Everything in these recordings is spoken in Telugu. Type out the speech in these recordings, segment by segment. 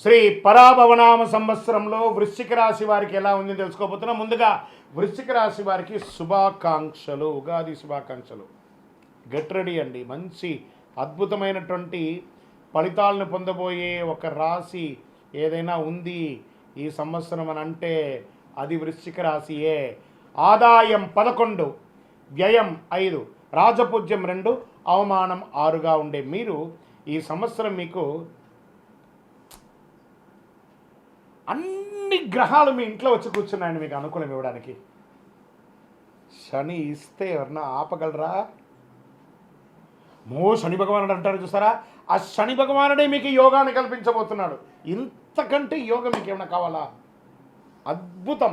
శ్రీ పరాభవనామ సంవత్సరంలో వృశ్చిక రాశి వారికి ఎలా ఉంది తెలుసుకోబోతున్నాం. ముందుగా వృశ్చిక రాశి వారికి శుభాకాంక్షలు, ఉగాది శుభాకాంక్షలు. గెట్ రెడీ అండి. మంచి అద్భుతమైనటువంటి ఫలితాలను పొందబోయే ఒక రాశి ఏదైనా ఉంది ఈ సంవత్సరం అని అంటే అది వృశ్చిక రాశియే. ఆదాయం 11, వ్యయం 5, రాజపూజ్యం 2, అవమానం 6గా ఉండే మీరు ఈ సంవత్సరం మీకు అన్ని గ్రహాలు మీ ఇంట్లో వచ్చి కూర్చున్నాయండి మీకు అనుకూలం ఇవ్వడానికి. శని ఇస్తే ఎవరన్నా ఆపగలరా? శని భగవానుడు అంటారు చూసారా, ఆ శని భగవానుడే మీకు యోగాన్ని కల్పించబోతున్నాడు. ఇంతకంటే యోగం మీకు ఏమైనా కావాలా? అద్భుతం.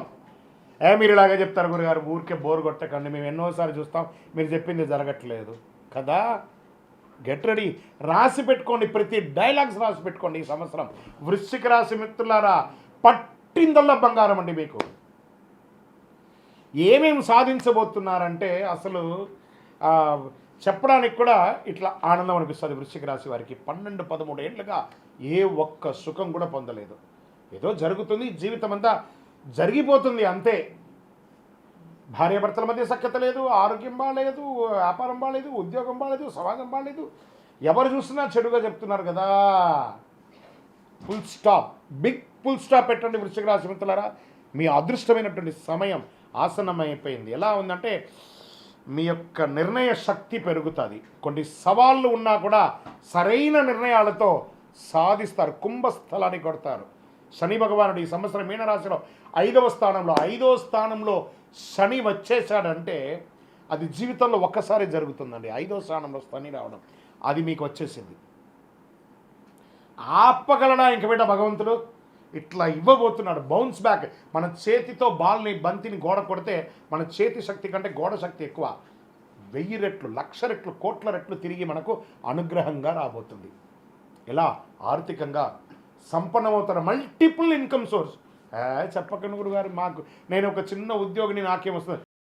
మీరు ఇలాగే చెప్తారు గురుగారు, ఊరికే బోర్ కొట్టకండి, మేము ఎన్నోసార్లు చూస్తాం, మీరు చెప్పింది జరగట్లేదు కదా. గెట్ రెడీ, రాసి పెట్టుకోండి, ప్రతి డైలాగ్స్ రాసి పెట్టుకోండి. ఈ సంవత్సరం వృశ్చిక రాశి మిత్రులారా పట్టిందల్లా బంగారం అండి. మీకు ఏమేమి సాధించబోతున్నారంటే అసలు చెప్పడానికి కూడా ఇట్లా ఆనందం అనిపిస్తుంది. వృశ్చిక రాశి వారికి 12-13 ఏళ్ళుగా ఏ ఒక్క సుఖం కూడా పొందలేదు. ఏదో జరుగుతుంది, జీవితం అంతా జరిగిపోతుంది అంతే. భార్యాభర్తల మధ్య సఖ్యత లేదు, ఆరోగ్యం బాగాలేదు, వ్యాపారం బాగాలేదు, ఉద్యోగం బాగాలేదు, సమాజం బాగాలేదు, ఎవరు చూసినా చెడుగా చెప్తున్నారు కదా. Full stop, big full stop పెట్టండి వృశ్చిక రాశి మిత్రులారా. మీ అదృష్టమైనటువంటి సమయం ఆసన్నమైపోయింది. ఎలా ఉందంటే మీ యొక్క నిర్ణయ శక్తి పెరుగుతుంది. కొన్ని సవాళ్ళు ఉన్నా కూడా సరైన నిర్ణయాలతో సాధిస్తారు, కుంభస్థలాన్ని కొడతారు. శని భగవానుడు ఈ సంవత్సరం మీనరాశిలో 5వ స్థానంలో శని వచ్చేసాడంటే అది జీవితంలో ఒక్కసారి జరుగుతుందండి. 5వ స్థానంలో శని రావడం అది మీకు వచ్చేసింది. ఆపగలడా ఇంక బిడ్డ భగవంతుడు? ఇట్లా ఇవ్వబోతున్నాడు బౌన్స్ బ్యాక్. మన చేతితో బంతిని గోడ కొడితే మన చేతి శక్తి కంటే గోడ శక్తి ఎక్కువ. 1000 రెట్లు, 1,00,000 రెట్లు, కోట్ల రెట్లు తిరిగి మనకు అనుగ్రహంగా రాబోతుంది. ఎలా? ఆర్థికంగా సంపన్నమవుతారు. Multiple income source. చెప్పకండి గురుగారు, నేను ఒక చిన్న ఉద్యోగిని, నాకేమొస్తుంది?